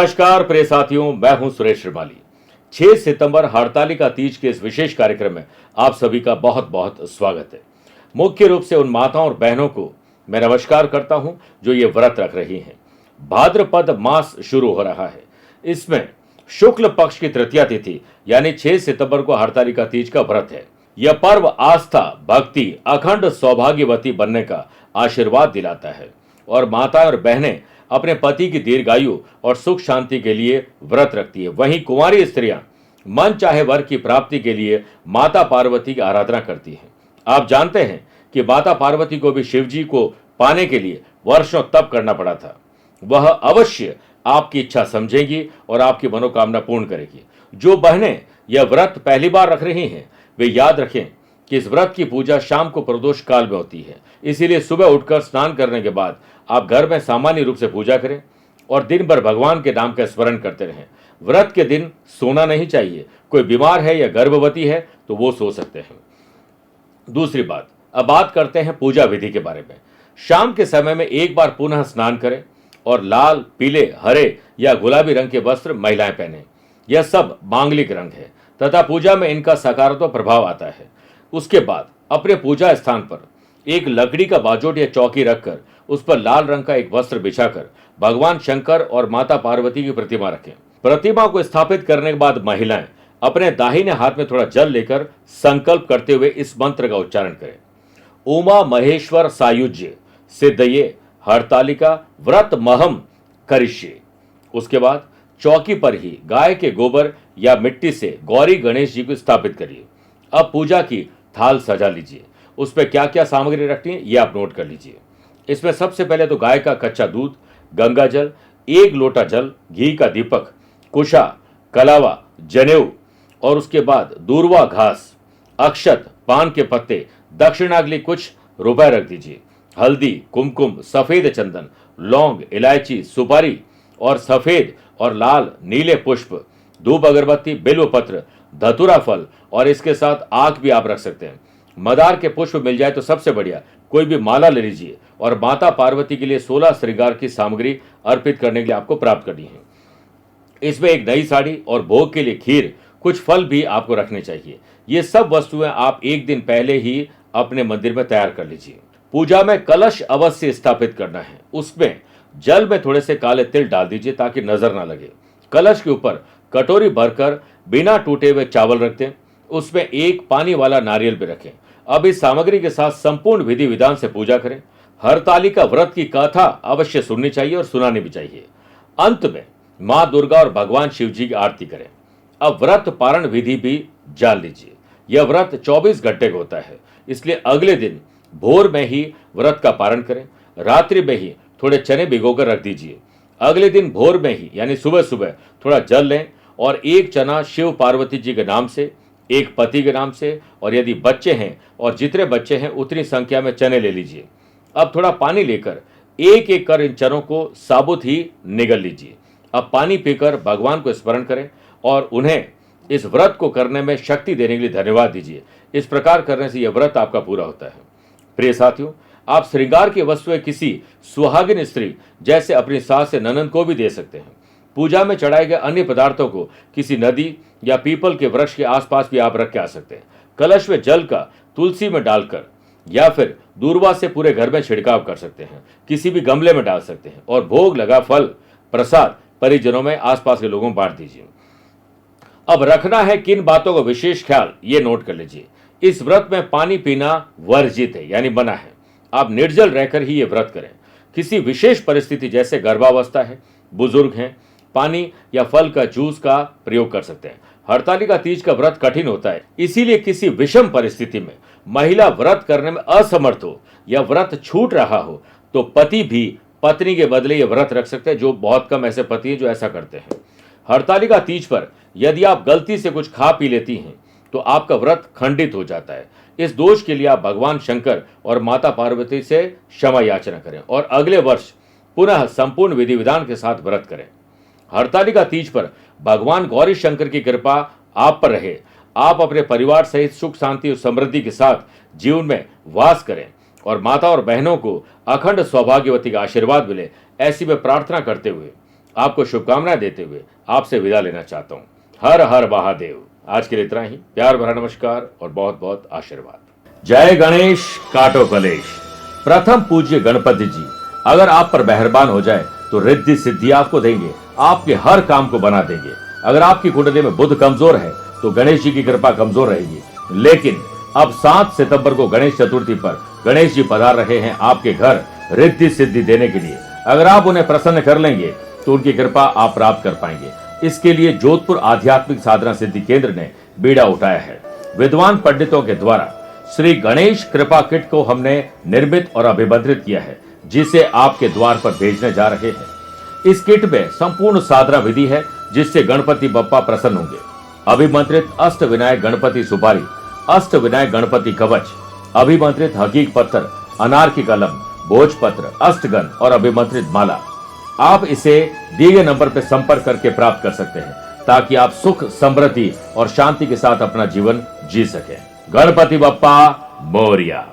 नमस्कार प्रिय साथियों, मैं हूं सुरेश श्रीमाली। 6 सितंबर हड़तालिका तीज के इस विशेष कार्यक्रम में आप सभी का बहुत बहुत स्वागत है। मुख्य रूप से उन माताओं और बहनों को मैं नमस्कार करता हूं जो ये व्रत रख रही हैं। भाद्रपद मास शुरू हो रहा है। इसमें शुक्ल पक्ष की तृतीया तिथि यानी 6 सितंबर को हड़तालिका तीज का व्रत है। यह पर्व आस्था, भक्ति, अखंड सौभाग्यवती बनने का आशीर्वाद दिलाता है और माताएं और बहनें अपने पति की दीर्घायु और सुख शांति के लिए व्रत रखती है। वहीं कुंवारी स्त्रियां मन चाहे वर की प्राप्ति के लिए माता पार्वती की आराधना करती हैं। आप जानते हैं कि माता पार्वती को भी शिव जी को पाने के लिए वर्षों तप करना पड़ा था। वह अवश्य आपकी इच्छा समझेगी और आपकी मनोकामना पूर्ण करेगी। जो बहनें यह व्रत पहली बार रख रही हैं वे याद रखें कि इस व्रत की पूजा शाम को प्रदोष काल में होती है। इसीलिए सुबह उठकर स्नान करने के बाद आप घर में सामान्य रूप से पूजा करें और दिन भर भगवान के नाम का स्मरण करते रहें। व्रत के दिन सोना नहीं चाहिए। कोई बीमार है या गर्भवती है तो वो सो सकते हैं। दूसरी बात, अब बात करते हैं पूजा विधि के बारे में। शाम के समय में एक बार पुनः स्नान करें और लाल, पीले, हरे या गुलाबी रंग के वस्त्र महिलाएं पहने। यह सब मांगलिक रंग है तथा पूजा में इनका सकारात्मक प्रभाव आता है। उसके बाद अपने पूजा स्थान पर एक लकड़ी का बाजोट या चौकी रखकर उस पर लाल रंग का एक वस्त्र बिछाकर भगवान शंकर और माता पार्वती की प्रतिमा रखें। प्रतिमा को स्थापित करने के बाद महिलाएं अपने दाहिने हाथ में थोड़ा जल लेकर संकल्प करते हुए इस मंत्र का उच्चारण करें। उमा महेश्वर सायुज्य सिद्धये हड़तालिका व्रत महम करिष्ये। उसके बाद चौकी पर ही गाय के गोबर या मिट्टी से गौरी गणेश जी को स्थापित करिए। अब पूजा की थाल सजा लीजिए। उस पर क्या क्या सामग्री रखनी है ये आप नोट कर लीजिए। इसमें सबसे पहले तो गाय का कच्चा दूध, गंगा जल, 1 लोटा जल, घी का दीपक, कुशा, कलावा, जनेऊ और उसके बाद दूर्वा घास, अक्षत, पान के पत्ते, दक्षिणाग्नि कुछ रुपए रख दीजिए। हल्दी, कुमकुम, सफेद चंदन, लौंग, इलायची, सुपारी और सफेद और लाल नीले पुष्प, धूप अगरबत्ती, बिल्व पत्र, धतूरा फल और इसके साथ आग भी आप रख सकते हैं। मदार के पुष्प मिल जाए तो सबसे बढ़िया, कोई भी माला ले लीजिए और माता पार्वती के लिए 16 श्रृंगार की सामग्री अर्पित करने के लिए आपको प्राप्त करनी है। इसमें एक नई साड़ी और भोग के लिए खीर, कुछ फल भी आपको रखने चाहिए। ये सब वस्तुएं आप एक दिन पहले ही अपने मंदिर में तैयार कर लीजिए। पूजा में कलश अवश्य स्थापित करना है। उसमें जल में थोड़े से काले तिल डाल दीजिए ताकि नजर ना लगे। कलश के ऊपर कटोरी भरकर बिना टूटे हुए चावल रख दें। उसमें एक पानी वाला नारियल भी रखें। अब इस सामग्री के साथ संपूर्ण विधि विधान से पूजा करें। हरतालिका व्रत की कथा अवश्य सुननी चाहिए और सुनानी भी चाहिए। अंत में मां दुर्गा और भगवान शिव जी की आरती करें। अब व्रत पारण विधि भी जान लीजिए। यह व्रत 24 घंटे का होता है, इसलिए अगले दिन भोर में ही व्रत का पारण करें। रात्रि में ही थोड़े चने भिगोकर रख दीजिए। अगले दिन भोर में ही यानी सुबह सुबह थोड़ा जल लें और एक चना शिव पार्वती जी के नाम से, एक पति के नाम से और यदि बच्चे हैं और जितने बच्चे हैं उतनी संख्या में चने ले लीजिए। अब थोड़ा पानी लेकर एक एक कर इन चनों को साबुत ही निगल लीजिए। अब पानी पीकर भगवान को स्मरण करें और उन्हें इस व्रत को करने में शक्ति देने के लिए धन्यवाद दीजिए। इस प्रकार करने से यह व्रत आपका पूरा होता है। प्रिय साथियों, आप श्रृंगार की वस्तुएं किसी सुहागिन स्त्री जैसे अपनी सास या ननद को भी दे सकते हैं। पूजा में चढ़ाए गए अन्य पदार्थों को किसी नदी या पीपल के वृक्ष के आसपास भी आप रख के आ सकते हैं। कलश में जल का तुलसी में डालकर या फिर दूर्वा से पूरे घर में छिड़काव कर सकते हैं। किसी भी गमले में डाल सकते हैं और भोग लगा फल प्रसाद परिजनों में, आसपास के लोगों में बांट दीजिए। अब रखना है किन बातों का विशेष ख्याल ये नोट कर लीजिए। इस व्रत में पानी पीना वर्जित है यानी मना है। आप निर्जल रहकर ही ये व्रत करें। किसी विशेष परिस्थिति जैसे गर्भावस्था है, बुजुर्ग हैं, पानी या फल का जूस का प्रयोग कर सकते हैं। हड़तालिका तीज का व्रत कठिन होता है, इसीलिए किसी विषम परिस्थिति में महिला व्रत करने में असमर्थ हो या व्रत छूट रहा हो तो पति भी पत्नी के बदले ये व्रत रख सकते हैं। जो बहुत कम ऐसे पति हैं जो ऐसा करते हैं। हड़तालिका तीज पर यदि आप गलती से कुछ खा पी लेती हैं तो आपका व्रत खंडित हो जाता है। इस दोष के लिए आप भगवान शंकर और माता पार्वती से क्षमा याचना करें और अगले वर्ष पुनः संपूर्ण विधि विधान के साथ व्रत करें। हड़तालिका तीज पर भगवान गौरी शंकर की कृपा आप पर रहे। आप अपने परिवार सहित सुख शांति और समृद्धि के साथ जीवन में वास करें और माता और बहनों को अखंड सौभाग्यवती का आशीर्वाद मिले, ऐसी में प्रार्थना करते हुए आपको शुभकामनाएं देते हुए आपसे विदा लेना चाहता हूं। हर हर महादेव। आज के लिए इतना ही। प्यार भरा नमस्कार और बहुत बहुत आशीर्वाद। जय गणेश काटो कलेश। प्रथम पूज्य गणपति जी अगर आप पर मेहरबान हो जाए तो रिद्धि सिद्धि आपको देंगे, आपके हर काम को बना देंगे। अगर आपकी कुंडली में बुध कमजोर है तो गणेश जी की कृपा कमजोर रहेगी। लेकिन अब 7 सितंबर को गणेश चतुर्थी पर गणेश जी पधार रहे हैं आपके घर रिद्धि सिद्धि देने के लिए। अगर आप उन्हें प्रसन्न कर लेंगे तो उनकी कृपा आप प्राप्त कर पाएंगे। इसके लिए जोधपुर आध्यात्मिक साधना सिद्धि केंद्र ने बीड़ा उठाया है। विद्वान पंडितों के द्वारा श्री गणेश कृपा किट को हमने निर्मित और अभिमंत्रित किया है, जिसे आपके द्वार पर भेजने जा रहे हैं। इस किट में संपूर्ण साधना विधि है जिससे गणपति बप्पा प्रसन्न होंगे। अभिमंत्रित अष्ट विनायक गणपति सुपारी, अष्ट विनायक गणपति कवच, अभिमंत्रित हकीक पत्थर, अनार की कलम, भोजपत्र, अष्टगन और अभिमंत्रित माला। आप इसे दिए गए नंबर पर संपर्क करके प्राप्त कर सकते हैं ताकि आप सुख, समृद्धि और शांति के साथ अपना जीवन जी सकें। गणपति बप्पा मोरिया।